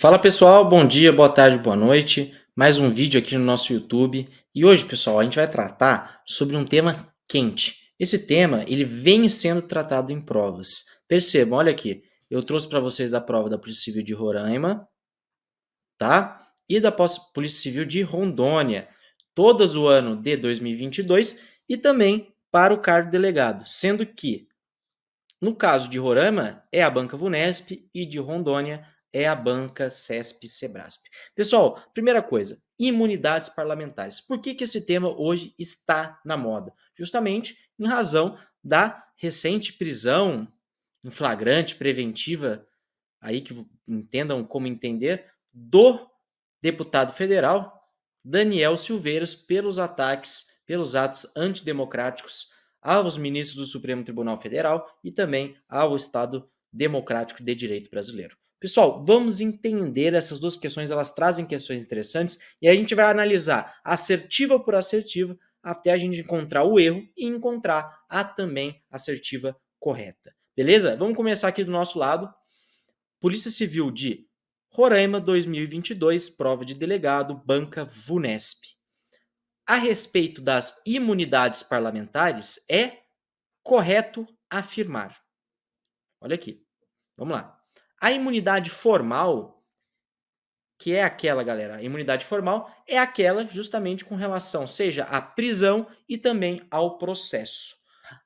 Fala pessoal, bom dia, boa tarde, boa noite. Mais um vídeo aqui no nosso YouTube. E hoje, pessoal, a gente vai tratar sobre um tema quente. Esse tema, ele vem sendo tratado em provas. Percebam, olha aqui, eu trouxe para vocês a prova da Polícia Civil de Roraima, tá? E da Polícia Civil de Rondônia, todas o ano de 2022 e também para o cargo de delegado, sendo que no caso de Roraima, é a banca Vunesp e de Rondônia é a banca CESP-Sebrasp. Pessoal, primeira coisa, imunidades parlamentares. Por que esse tema hoje está na moda? Justamente em razão da recente prisão em flagrante preventiva, aí que entendam como entender, do deputado federal Daniel Silveiras pelos ataques, pelos atos antidemocráticos aos ministros do Supremo Tribunal Federal e também ao Estado Democrático de Direito brasileiro. Pessoal, vamos entender essas duas questões, elas trazem questões interessantes e a gente vai analisar assertiva por assertiva até a gente encontrar o erro e encontrar a também assertiva correta. Beleza? Vamos começar aqui do nosso lado. Polícia Civil de Roraima 2022, prova de delegado, banca Vunesp. A respeito das imunidades parlamentares, é correto afirmar. Olha aqui, vamos lá. A imunidade formal, que é aquela, galera, a imunidade formal é aquela justamente com relação, seja à prisão e também ao processo.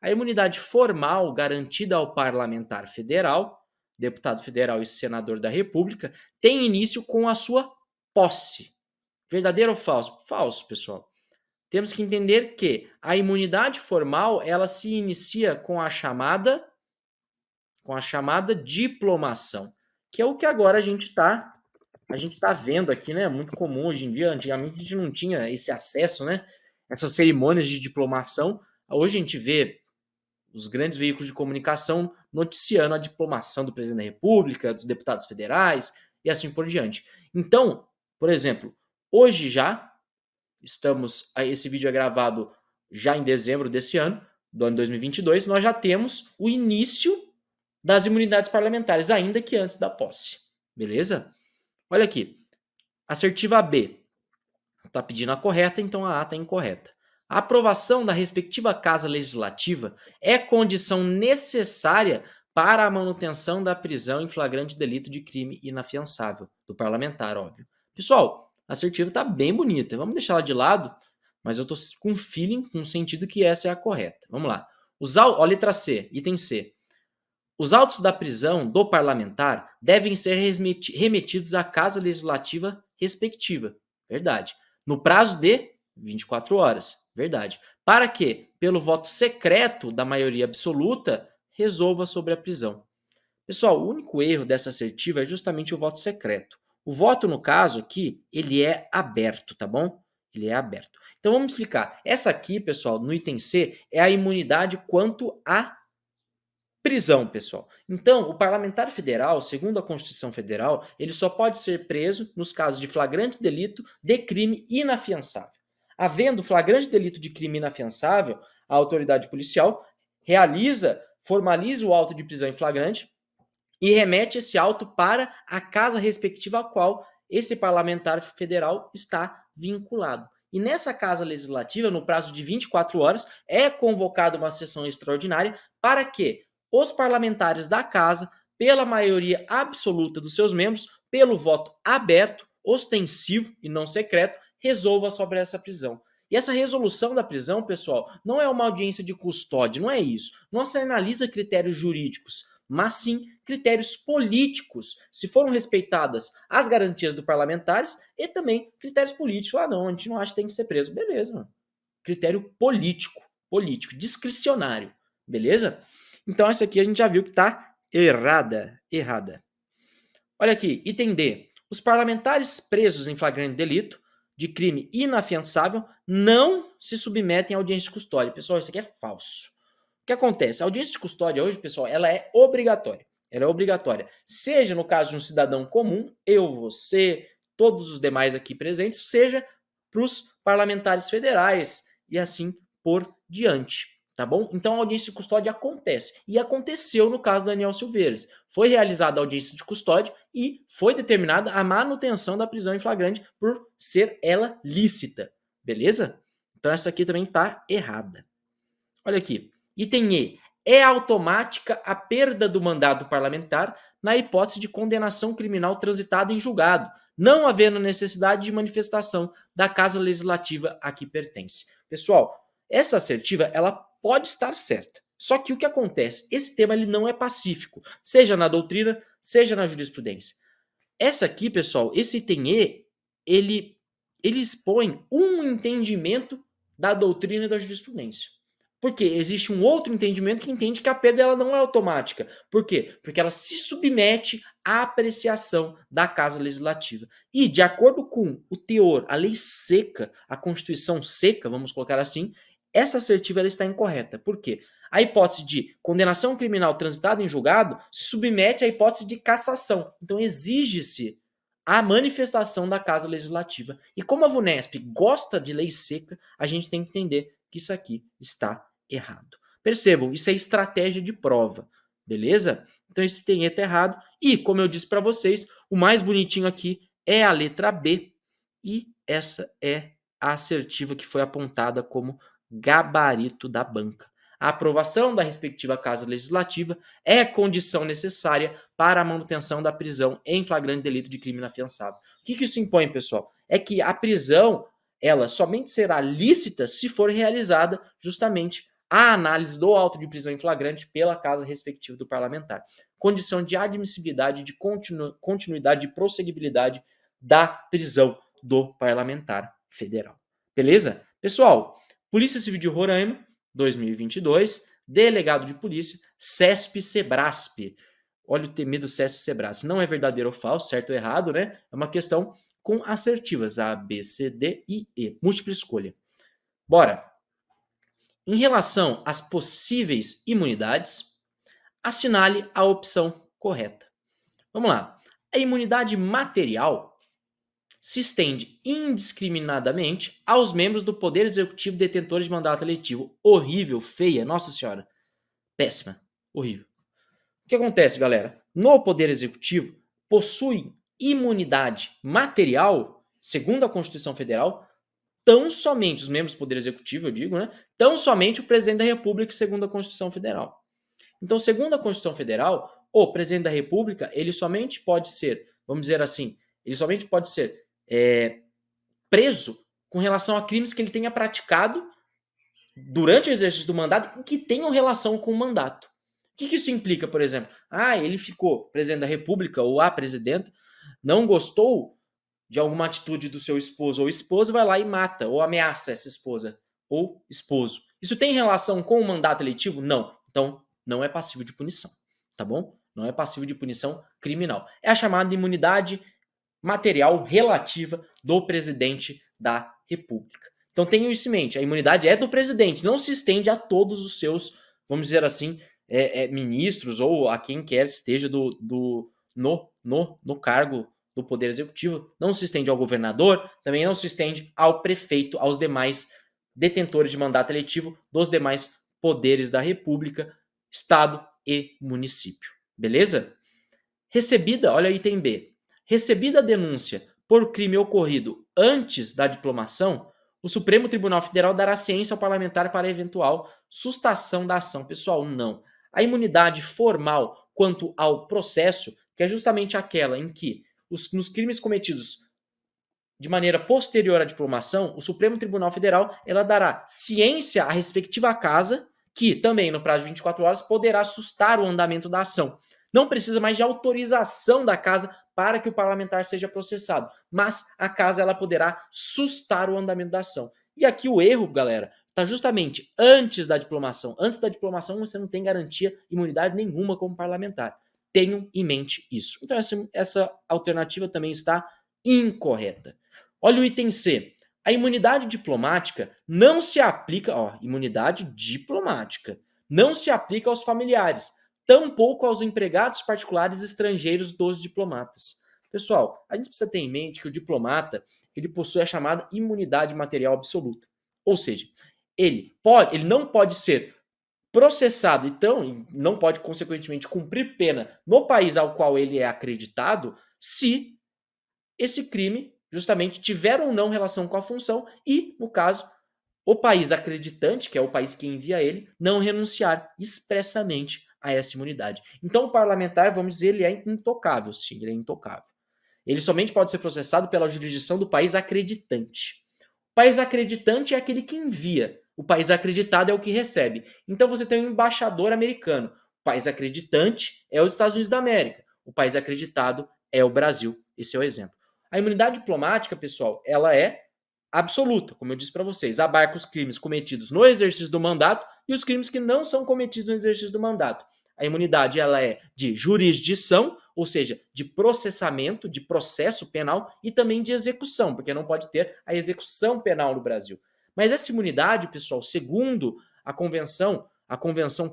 A imunidade formal garantida ao parlamentar federal, deputado federal e senador da República, tem início com a sua posse. Verdadeiro ou falso? Falso, pessoal. Temos que entender que a imunidade formal, ela se inicia com a chamada diplomação, que é o que agora a gente tá vendo aqui, né? Muito comum hoje em dia. Antigamente a gente não tinha esse acesso, né? Essas cerimônias de diplomação. Hoje a gente vê os grandes veículos de comunicação noticiando a diplomação do presidente da República, dos deputados federais e assim por diante. Então, por exemplo, hoje já esse vídeo é gravado já em dezembro desse ano, do ano 2022, nós já temos o início das imunidades parlamentares, ainda que antes da posse. Beleza? Olha aqui. Assertiva B. Está pedindo a correta, então a A está incorreta. A aprovação da respectiva casa legislativa é condição necessária para a manutenção da prisão em flagrante delito de crime inafiançável, do parlamentar, óbvio. Pessoal, a assertiva está bem bonita. Vamos deixar ela de lado, mas eu estou com feeling, com sentido que essa é a correta. Vamos lá. Ó, letra C, item C. Os autos da prisão do parlamentar devem ser remetidos à casa legislativa respectiva. Verdade. No prazo de 24 horas. Verdade. Para que, pelo voto secreto da maioria absoluta, resolva sobre a prisão. Pessoal, o único erro dessa assertiva é justamente o voto secreto. O voto, no caso aqui, ele é aberto, tá bom? Ele é aberto. Então vamos explicar. Essa aqui, pessoal, no item C, é a imunidade quanto à prisão, pessoal. Então, o parlamentar federal, segundo a Constituição Federal, ele só pode ser preso nos casos de flagrante delito de crime inafiançável. Havendo flagrante delito de crime inafiançável, a autoridade policial formaliza o auto de prisão em flagrante e remete esse auto para a casa respectiva a qual esse parlamentar federal está vinculado. E nessa casa legislativa, no prazo de 24 horas, é convocada uma sessão extraordinária para que os parlamentares da casa, pela maioria absoluta dos seus membros, pelo voto aberto, ostensivo e não secreto, resolva sobre essa prisão. E essa resolução da prisão, pessoal, não é uma audiência de custódia, não é isso. Não se analisa critérios jurídicos, mas sim critérios políticos, se foram respeitadas as garantias do parlamentares e também critérios políticos. Ah, não, a gente não acha que tem que ser preso. Beleza, mano. Critério político, discricionário. Beleza? Então, essa aqui a gente já viu que está errada. Olha aqui, item D. Os parlamentares presos em flagrante delito de crime inafiançável não se submetem à audiência de custódia. Pessoal, isso aqui é falso. O que acontece? A audiência de custódia hoje, pessoal, ela é obrigatória. Ela é obrigatória. Seja no caso de um cidadão comum, eu, você, todos os demais aqui presentes, seja para os parlamentares federais e assim por diante. tá bom? Então a audiência de custódia acontece. E aconteceu no caso do Daniel Silveiras. Foi realizada a audiência de custódia e foi determinada a manutenção da prisão em flagrante por ser ela lícita. Beleza? Então essa aqui também tá errada. Olha aqui. Item E. É automática a perda do mandato parlamentar na hipótese de condenação criminal transitada em julgado, não havendo necessidade de manifestação da Casa Legislativa a que pertence. Pessoal, essa assertiva ela pode estar certa. Só que o que acontece? Esse tema ele não é pacífico, seja na doutrina, seja na jurisprudência. Essa aqui, pessoal, esse item E, ele expõe um entendimento da doutrina e da jurisprudência. Porque existe um outro entendimento que entende que a perda ela não é automática. Por quê? Porque ela se submete à apreciação da Casa Legislativa. E, de acordo com o teor, a lei seca, a Constituição seca, vamos colocar assim, essa assertiva ela está incorreta. Por quê? A hipótese de condenação criminal transitada em julgado se submete à hipótese de cassação. Então, exige-se a manifestação da Casa Legislativa. E como a VUNESP gosta de lei seca, a gente tem que entender que isso aqui está errado. Percebam, isso é estratégia de prova, beleza? Então esse item E tá errado. E, como eu disse para vocês, o mais bonitinho aqui é a letra B. E essa é a assertiva que foi apontada como gabarito da banca. A aprovação da respectiva Casa Legislativa é condição necessária para a manutenção da prisão em flagrante delito de crime inafiançável. O que isso impõe, pessoal? É que a prisão ela somente será lícita se for realizada justamente a análise do auto de prisão em flagrante pela casa respectiva do parlamentar. Condição de admissibilidade, de continuidade, de prosseguibilidade da prisão do parlamentar federal. Beleza? Pessoal, Polícia Civil de Roraima, 2022, delegado de polícia, CESP-SEBRASP. Olha o temido CESP-SEBRASP. Não é verdadeiro ou falso, certo ou errado, né? É uma questão com assertivas A, B, C, D e E. Múltipla escolha. Bora! Em relação às possíveis imunidades, assinale a opção correta. Vamos lá. A imunidade material se estende indiscriminadamente aos membros do Poder Executivo detentores de mandato eletivo. Horrível, feia, nossa senhora. Péssima, horrível. O que acontece, galera? No Poder Executivo, possui imunidade material, segundo a Constituição Federal, tão somente os membros do Poder Executivo, eu digo, né? Tão somente o presidente da República, segundo a Constituição Federal. Então, segundo a Constituição Federal, o presidente da República, ele somente pode ser, vamos dizer assim, ele somente pode ser preso com relação a crimes que ele tenha praticado durante o exercício do mandato e que tenham relação com o mandato. O que isso implica, por exemplo? Ele ficou presidente da República ou a presidenta, não gostou de alguma atitude do seu esposo ou esposa, vai lá e mata ou ameaça essa esposa ou esposo. Isso tem relação com o mandato eletivo? Não. Então, não é passível de punição, tá bom? Não é passível de punição criminal. É a chamada imunidade material relativa do presidente da República. Então, tenham isso em mente. A imunidade é do presidente, não se estende a todos os seus, vamos dizer assim, ministros ou a quem quer esteja no cargo do Poder Executivo, não se estende ao governador, também não se estende ao prefeito, aos demais detentores de mandato eletivo dos demais poderes da República, Estado e município. Beleza? Recebida, olha item B, recebida a denúncia por crime ocorrido antes da diplomação, o Supremo Tribunal Federal dará ciência ao parlamentar para eventual sustação da ação. Pessoal, não. A imunidade formal quanto ao processo, que é justamente aquela em que nos crimes cometidos de maneira posterior à diplomação, o Supremo Tribunal Federal ela dará ciência à respectiva casa, que também no prazo de 24 horas poderá sustar o andamento da ação. Não precisa mais de autorização da casa para que o parlamentar seja processado, mas a casa ela poderá sustar o andamento da ação. E aqui o erro, galera, está justamente antes da diplomação. Antes da diplomação você não tem garantia, imunidade nenhuma como parlamentar. Tenham em mente isso. Então essa alternativa também está incorreta. Olha o item C. A imunidade diplomática não se aplica, imunidade diplomática, não se aplica aos familiares, tampouco aos empregados particulares estrangeiros dos diplomatas. Pessoal, a gente precisa ter em mente que o diplomata, ele possui a chamada imunidade material absoluta. Ou seja, ele não pode ser processado, então, e não pode, consequentemente, cumprir pena no país ao qual ele é acreditado, se esse crime justamente tiver ou não relação com a função e, no caso, o país acreditante, que é o país que envia ele, não renunciar expressamente a essa imunidade. Então, o parlamentar, vamos dizer, ele é intocável, sim, ele é intocável. Ele somente pode ser processado pela jurisdição do país acreditante. O país acreditante é aquele que envia. O país acreditado é o que recebe. Então você tem um embaixador americano. O país acreditante é os Estados Unidos da América. O país acreditado é o Brasil. Esse é o exemplo. A imunidade diplomática, pessoal, ela é absoluta, como eu disse para vocês. Abarca os crimes cometidos no exercício do mandato e os crimes que não são cometidos no exercício do mandato. A imunidade ela é de jurisdição, ou seja, de processamento, de processo penal e também de execução, porque não pode ter a execução penal no Brasil. Mas essa imunidade, pessoal, segundo a convenção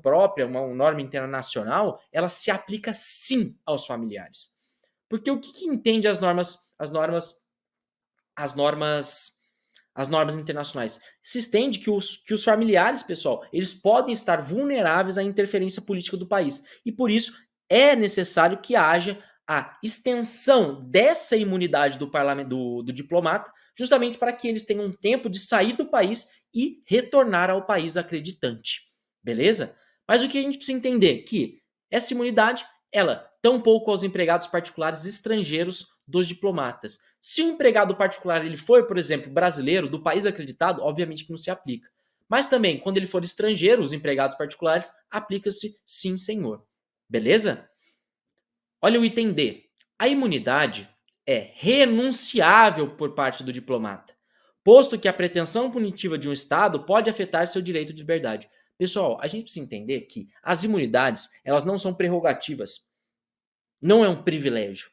própria, uma norma internacional, ela se aplica sim aos familiares. Porque o que entende as normas as normas internacionais. Se estende que os familiares, pessoal, eles podem estar vulneráveis à interferência política do país. E por isso é necessário que haja a extensão dessa imunidade do parlamento do diplomata, justamente para que eles tenham tempo de sair do país e retornar ao país acreditante. Beleza? Mas o que a gente precisa entender que essa imunidade, ela tampouco aos empregados particulares estrangeiros dos diplomatas. Se o empregado particular ele for, por exemplo, brasileiro, do país acreditado, obviamente que não se aplica. Mas também, quando ele for estrangeiro, os empregados particulares, aplica-se sim, senhor. Beleza? Olha o item D. A imunidade é renunciável por parte do diplomata, posto que a pretensão punitiva de um Estado pode afetar seu direito de liberdade. Pessoal, a gente precisa entender que as imunidades, elas não são prerrogativas. Não é um privilégio.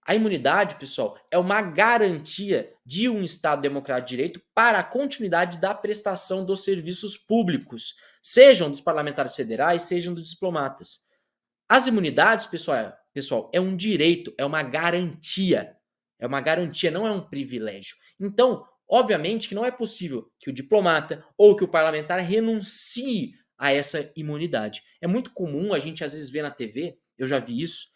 A imunidade, pessoal, é uma garantia de um Estado democrático de direito para a continuidade da prestação dos serviços públicos, sejam dos parlamentares federais, sejam dos diplomatas. As imunidades, pessoal, é um direito, é uma garantia. É uma garantia, não é um privilégio. Então, obviamente que não é possível que o diplomata ou que o parlamentar renuncie a essa imunidade. É muito comum a gente às vezes ver na TV, eu já vi isso,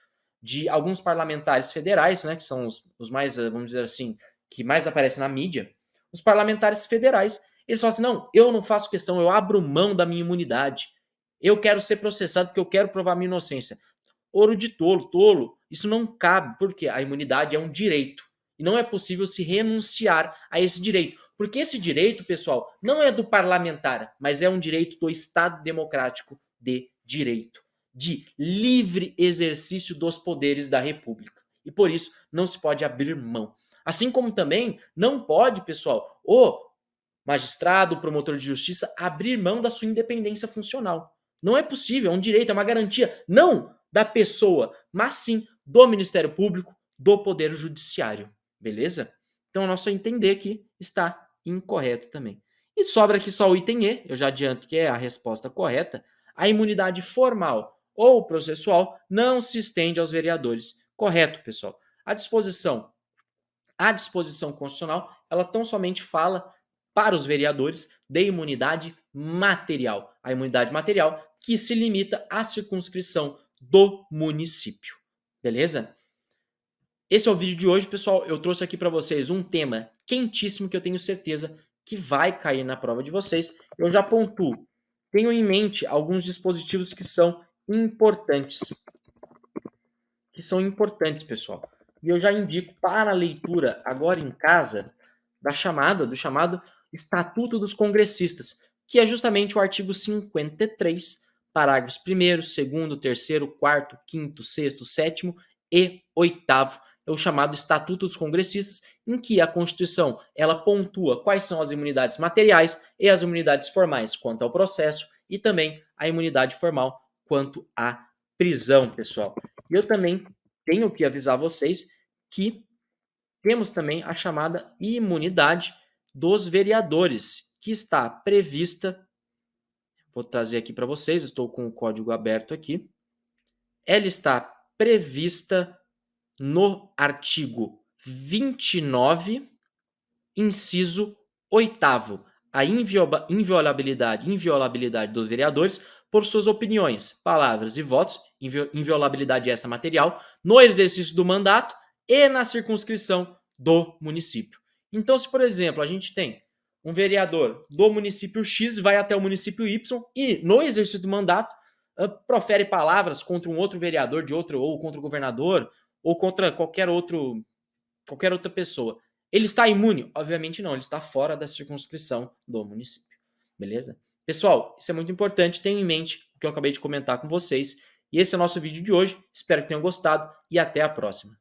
de alguns parlamentares federais, né, que são os mais, vamos dizer assim, que mais aparecem na mídia, os parlamentares federais, eles falam assim, não, eu não faço questão, eu abro mão da minha imunidade. Eu quero ser processado porque eu quero provar minha inocência. Ouro de tolo, tolo. Isso não cabe, porque a imunidade é um direito. E não é possível se renunciar a esse direito. Porque esse direito, pessoal, não é do parlamentar, mas é um direito do Estado democrático de direito, de livre exercício dos poderes da República. E por isso não se pode abrir mão. Assim como também não pode, pessoal, o magistrado, o promotor de justiça abrir mão da sua independência funcional. Não é possível, é um direito, é uma garantia, não da pessoa, mas sim do Ministério Público, do Poder Judiciário. Beleza? Então, o nosso entender aqui está incorreto também. E sobra aqui só o item E, eu já adianto que é a resposta correta. A imunidade formal ou processual não se estende aos vereadores. Correto, pessoal. A disposição constitucional, ela tão somente fala para os vereadores de imunidade material. A imunidade material que se limita à circunscrição do município. Beleza? Esse é o vídeo de hoje, pessoal. Eu trouxe aqui para vocês um tema quentíssimo que eu tenho certeza que vai cair na prova de vocês. Eu já pontuo. Tenho em mente alguns dispositivos que são importantes. Pessoal. E eu já indico para a leitura agora em casa do chamado Estatuto dos Congressistas, que é justamente o artigo 53, parágrafos 1º, 2º, 3º, 4º, 5º, 6º, 7º e 8º. É o chamado Estatuto dos Congressistas, em que a Constituição ela pontua quais são as imunidades materiais e as imunidades formais quanto ao processo e também a imunidade formal quanto à prisão, pessoal. E eu também tenho que avisar vocês que temos também a chamada imunidade dos vereadores, que está prevista, vou trazer aqui para vocês, estou com o código aberto aqui. Ela está prevista no artigo 29, inciso 8º. a inviolabilidade dos vereadores por suas opiniões, palavras e votos, inviolabilidade essa material, no exercício do mandato e na circunscrição do município. Então, se, por exemplo, a gente tem um vereador do município X, vai até o município Y e, no exercício do mandato, profere palavras contra um outro vereador de outro, ou contra o governador, ou contra qualquer outra pessoa. Ele está imune? Obviamente não, ele está fora da circunscrição do município. Beleza? Pessoal, isso é muito importante, tenham em mente o que eu acabei de comentar com vocês. E esse é o nosso vídeo de hoje. Espero que tenham gostado e até a próxima.